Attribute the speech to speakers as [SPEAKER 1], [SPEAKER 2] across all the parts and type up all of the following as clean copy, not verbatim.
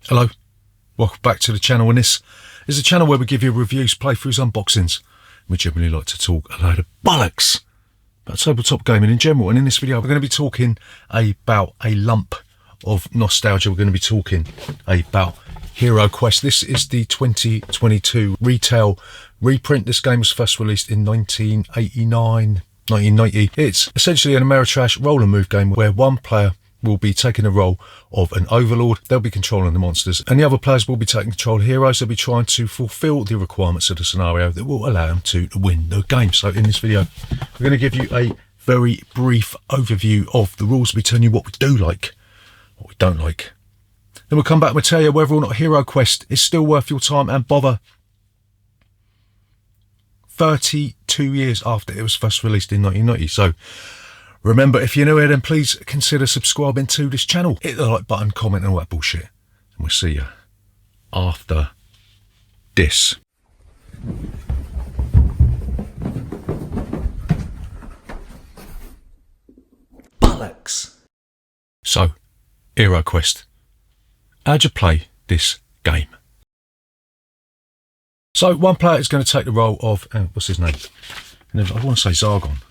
[SPEAKER 1] Hello, welcome back to the channel, and this is a channel where we give you reviews, playthroughs, unboxings. We generally like to talk a load of bollocks about tabletop gaming in general, and in this video we're going to be talking about a lump of nostalgia. We're going to be talking about Heroquest. This is the 2022 retail reprint. This game was first released in 1990. It's essentially an Ameritrash roll and move game where one player will be taking the role of an overlord. They'll be controlling the monsters, and the other players will be taking control of heroes. They'll be trying to fulfill the requirements of the scenario that will allow them to win the game. So in this video, we're going to give you a very brief overview of the rules. We'll be telling you what we do like, what we don't like. Then we'll come back and we'll tell you whether or not Heroquest is still worth your time and bother 32 years after it was first released in 1990. So remember, if you're new here, then please consider subscribing to this channel. Hit the like button, comment, and all that bullshit. And we'll see you after this. Bollocks. So, Heroquest. How'd you play this game? So, one player is going to take the role of, what's his name? I want to say Zargon.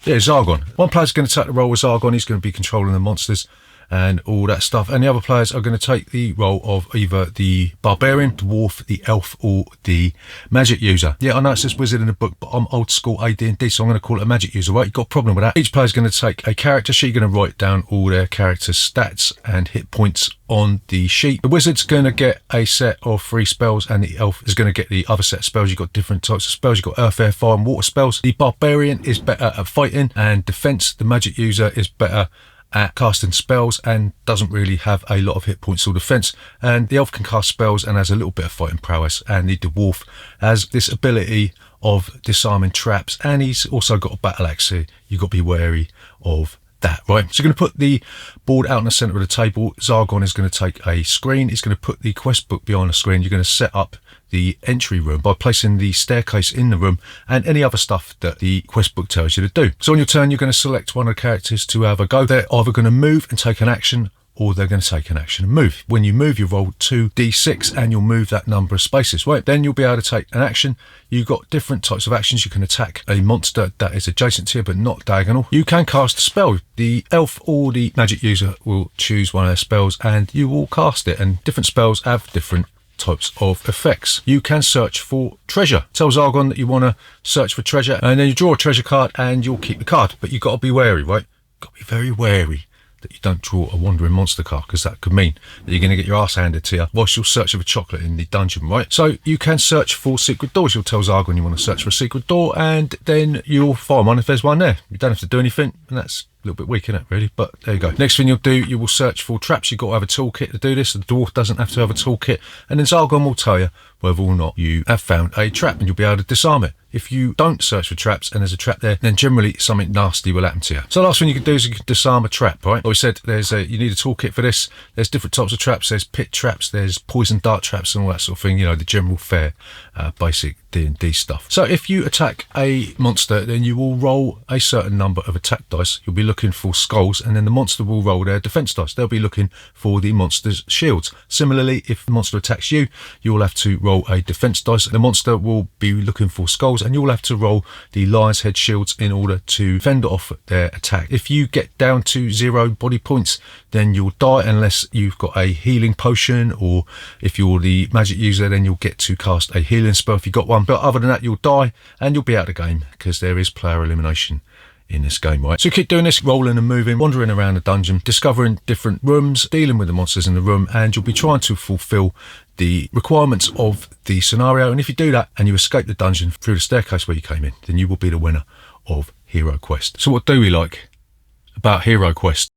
[SPEAKER 1] Yeah, Zargon. One player's going to take the role of Zargon. He's going to be controlling the monsters and all that stuff. And the other players are going to take the role of either the barbarian, dwarf, the elf, or the magic user. Yeah, I know it says wizard in the book, but I'm old school AD&D, so I'm going to call it a magic user, right? You've got a problem with that. Each player's going to take a character sheet. You're going to write down all their character's stats and hit points on the sheet. The wizard's going to get a set of 3 spells, and the elf is going to get the other set of spells. You've got different types of spells. You've got earth, air, fire, and water spells. The barbarian is better at fighting and defense. The magic user is better at casting spells and doesn't really have a lot of hit points or defense. And the elf can cast spells and has a little bit of fighting prowess. And the dwarf has this ability of disarming traps, and he's also got a battle axe, so you've got to be wary of that, right? So you're going to put the board out in the center of the table. Zargon is going to take a screen. He's going to put the quest book behind the screen. You're going to set up the entry room by placing the staircase in the room and any other stuff that the quest book tells you to do. So on your turn, you're going to select one of the characters to have a go. They're either going to move and take an action, or they're going to take an action and move. When you move, you roll 2d6 and you'll move that number of spaces, right? Then you'll be able to take an action. You've got different types of actions. You can attack a monster that is adjacent to you but not diagonal. You can cast a spell. The elf or the magic user will choose one of their spells and you will cast it, and different spells have different types of effects. You can search for treasure. Tell Zargon that you want to search for treasure, and then you draw a treasure card and you'll keep the card, but you've got to be wary, right? Got to be very wary that you don't draw a wandering monster card, because that could mean that you're going to get your ass handed to you whilst you're searching for chocolate in the dungeon, right? So you can search for secret doors. You'll tell Zargon you want to search for a secret door, and then you'll find one if there's one there. You don't have to do anything, and that's a little bit weak, isn't it, really? But there you go. Next thing you'll do, you will search for traps. You've got to have a toolkit to do this. The dwarf doesn't have to have a toolkit, and then Zargon will tell you whether or not you have found a trap, and you'll be able to disarm it. If you don't search for traps and there's a trap there, then generally something nasty will happen to you. So the last thing you can do is you can disarm a trap, right? Like we said, you need a toolkit for this. There's different types of traps. There's pit traps, there's poison dart traps and all that sort of thing, you know, the general fare, basic D&D stuff. So if you attack a monster, then you will roll a certain number of attack dice. You'll be looking for skulls, and then the monster will roll their defense dice. They'll be looking for the monster's shields. Similarly, if the monster attacks you, you will have to roll a defense dice. The monster will be looking for skulls, and you'll have to roll the lion's head shields in order to fend off their attack. If you get down to 0 body points, then you'll die unless you've got a healing potion, or if you're the magic user, then you'll get to cast a healing spell if you've got one. But other than that, you'll die and you'll be out of the game, because there is player elimination in this game, right? So keep doing this, rolling and moving, wandering around the dungeon, discovering different rooms, dealing with the monsters in the room, and you'll be trying to fulfill the requirements of the scenario. And if you do that and you escape the dungeon through the staircase where you came in, then you will be the winner of Heroquest. So what do we like about Heroquest?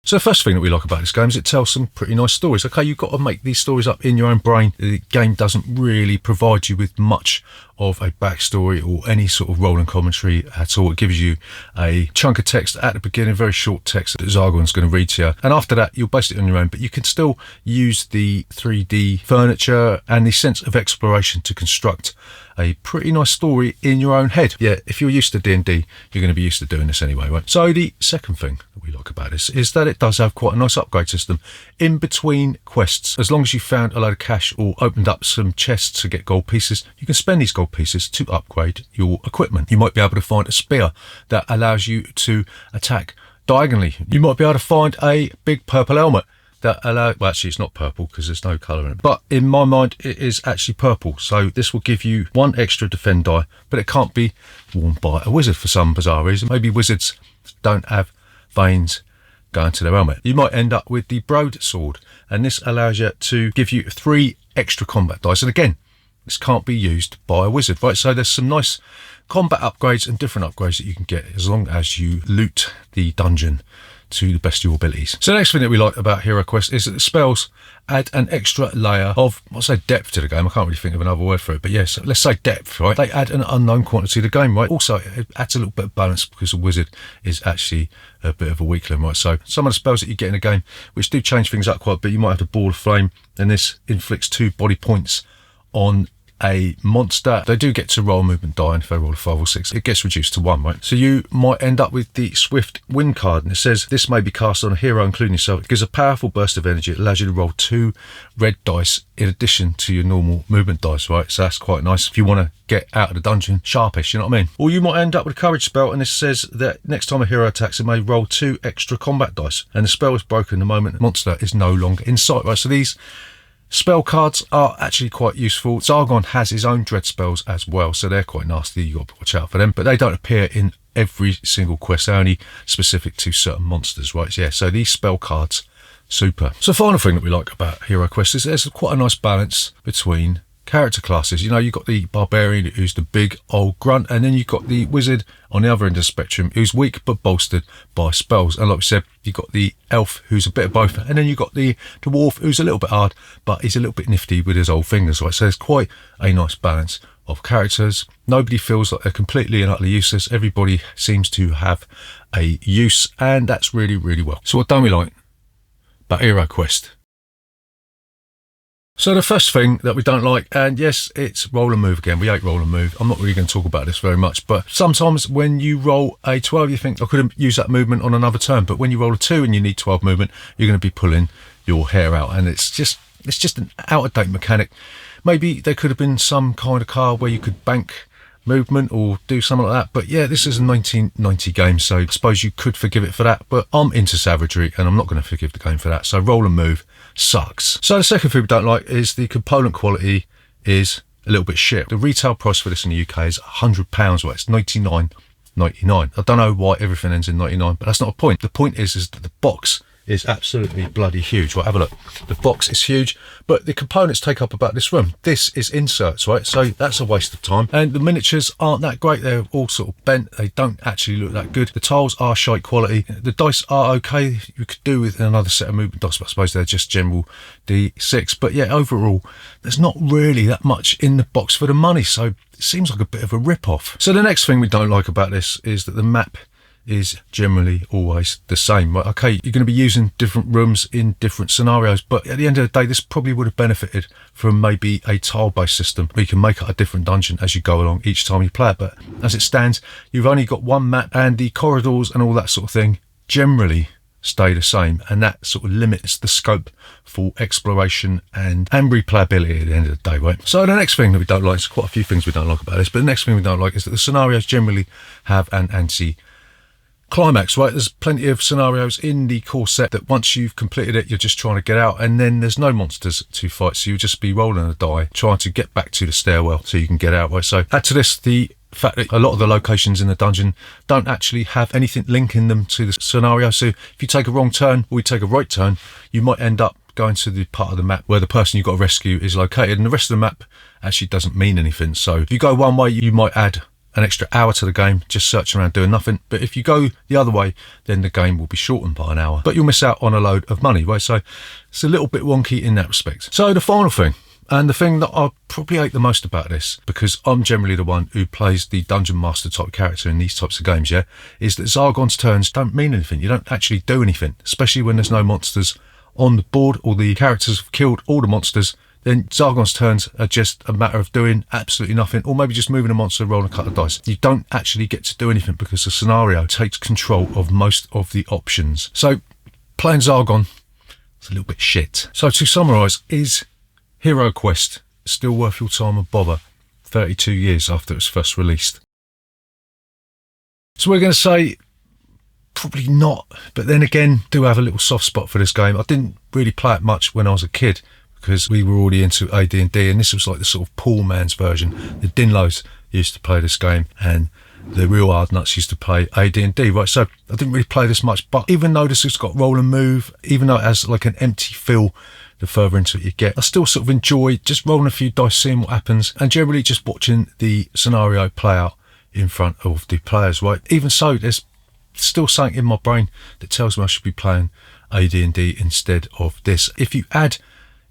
[SPEAKER 1] So the first thing that we like about this game is it tells some pretty nice stories. Okay, you've got to make these stories up in your own brain. The game doesn't really provide you with much of a backstory or any sort of rolling commentary at all. It gives you a chunk of text at the beginning, very short text that Zargon's going to read to you, and after that you'll base it on your own, but you can still use the 3D furniture and the sense of exploration to construct a pretty nice story in your own head. Yeah, if you're used to D&D, you're going to be used to doing this anyway, right? So the second thing that we like about this is that it does have quite a nice upgrade system in between quests. As long as you found a load of cash or opened up some chests to get gold pieces, you can spend these gold pieces to upgrade your equipment. You might be able to find a spear that allows you to attack diagonally. You might be able to find a big purple helmet that allow, well, actually it's not purple because there's no colour in it, but in my mind it is actually purple, so this will give you 1 extra defend die, but it can't be worn by a wizard for some bizarre reason. Maybe wizards don't have veins going to their helmet. You might end up with the broadsword, and this allows you to give you 3 extra combat dice, and again, this can't be used by a wizard, right? So there's some nice combat upgrades and different upgrades that you can get as long as you loot the dungeon to the best of your abilities. So the next thing that we like about Heroquest is that the spells add an extra layer of, I'll say depth to the game. I can't really think of another word for it, but yes, let's say depth, right? They add an unknown quantity to the game, right? Also, it adds a little bit of balance because a wizard is actually a bit of a weakling, right? So some of the spells that you get in the game, which do change things up quite a bit, you might have to ball of flame, and this inflicts 2 body points on a monster. They do get to roll movement die, and if they roll a 5 or 6, it gets reduced to 1, right? So you might end up with the Swift Wind card, and it says this may be cast on a hero, including yourself. It gives a powerful burst of energy. It allows you to roll 2 red dice in addition to your normal movement dice, right? So that's quite nice if you want to get out of the dungeon sharpish, you know what I mean? Or you might end up with a courage spell, and this says that next time a hero attacks, it may roll 2 extra combat dice, and the spell is broken the moment the monster is no longer in sight, right? So these spell cards are actually quite useful. Zargon has his own dread spells as well, so they're quite nasty. You got to watch out for them, but they don't appear in every single quest. They're only specific to certain monsters, right? Yeah, so these spell cards, super. So the final thing that we like about Heroquest is there's quite a nice balance between character classes. You know, you've got the barbarian who's the big old grunt, and then you've got the wizard on the other end of the spectrum who's weak but bolstered by spells. And like we said, you've got the elf who's a bit of both, and then you've got the dwarf who's a little bit hard but he's a little bit nifty with his old fingers, right? So there's quite a nice balance of characters. Nobody feels like they're completely and utterly useless. Everybody seems to have a use, and that's really, really well. So what don't we like about Heroquest? So the first thing that we don't like, and yes, it's roll and move again. We hate roll and move. I'm not really going to talk about this very much, but sometimes when you roll a 12, you think I could have used that movement on another turn, but when you roll a 2 and you need 12 movement, you're going to be pulling your hair out, and it's just an out-of-date mechanic. Maybe there could have been some kind of card where you could bank movement or do something like that, but yeah, this is a 1990 game, so I suppose you could forgive it for that, but I'm into savagery and I'm not going to forgive the game for that. So roll and move sucks. So the second thing we don't like is the component quality is a little bit shit. The retail price for this in the UK is £100, well, it's £99.99. I don't know why everything ends in 99, but that's not a point. The point is that the box is absolutely bloody huge. Right, have a look. The box is huge, but the components take up about this room. This is inserts, right? So that's a waste of time. And the miniatures aren't that great. They're all sort of bent. They don't actually look that good. The tiles are shite quality. The dice are okay. You could do with another set of movement dice, but I suppose they're just general D6. But yeah, overall, there's not really that much in the box for the money. So it seems like a bit of a rip-off. So the next thing we don't like about this is that the map is generally always the same. Right? Okay, you're going to be using different rooms in different scenarios, but at the end of the day, this probably would have benefited from maybe a tile-based system where you can make it a different dungeon as you go along each time you play it. But as it stands, you've only got one map, and the corridors and all that sort of thing generally stay the same, and that sort of limits the scope for exploration and replayability at the end of the day, right? So the next thing that we don't like, there's quite a few things we don't like about this, but the next thing we don't like is that the scenarios generally have an climax, right? There's plenty of scenarios in the core set that once you've completed it, you're just trying to get out, and then there's no monsters to fight, so you'll just be rolling a die trying to get back to the stairwell so you can get out, right? So add to this the fact that a lot of the locations in the dungeon don't actually have anything linking them to the scenario. So if you take a wrong turn or you take a right turn, you might end up going to the part of the map where the person you've got to rescue is located, and the rest of the map actually doesn't mean anything. So if you go one way, you might add an extra hour to the game just searching around doing nothing, but if you go the other way, then the game will be shortened by an hour, but you'll miss out on a load of money, right? So it's a little bit wonky in that respect. So the final thing And the thing that I probably hate the most about this, because I'm generally the one who plays the Dungeon Master type character in these types of games, yeah, is that Zargon's turns don't mean anything. You don't actually do anything, especially when there's no monsters on the board or the characters have killed all the monsters. Then Zargon's turns are just a matter of doing absolutely nothing, or maybe just moving a monster, rolling a couple of dice. You don't actually get to do anything because the scenario takes control of most of the options. So playing Zargon is a little bit shit. So to summarise, is Heroquest still worth your time and bother 32 years after it was first released? So we're going to say probably not, but then again, do have a little soft spot for this game. I didn't really play it much when I was a kid because we were already into AD&D, and this was like the sort of poor man's version. The Dinlows used to play this game and the real hard nuts used to play AD&D, right? So I didn't really play this much, but even though this has got roll and move, even though it has like an empty feel the further into it you get, I still sort of enjoy just rolling a few dice, seeing what happens, and generally just watching the scenario play out in front of the players, right? Even so, there's still something in my brain that tells me I should be playing AD&D instead of this. If you add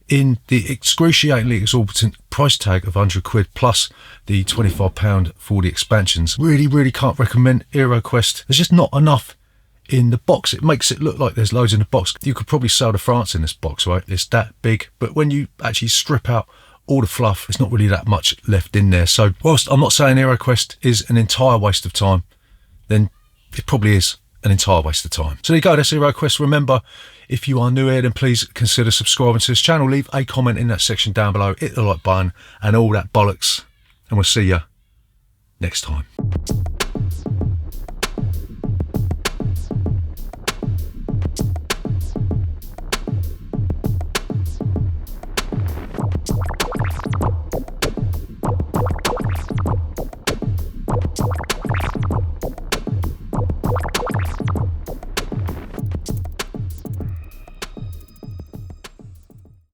[SPEAKER 1] in the excruciatingly exorbitant price tag of 100 quid plus the £25 for the expansions, really can't recommend Heroquest. There's just not enough in the box. It makes it look like there's loads in the box. You could probably sail to France in this box, right? It's that big, but when you actually strip out all the fluff, there's not really that much left in there. So whilst I'm not saying Heroquest is an entire waste of time, then it probably is an entire waste of time. So there you go, that's Heroquest. Remember, if you are new here, then please consider subscribing to this channel. Leave a comment in that section down below, hit the like button and all that bollocks, and we'll see you next time.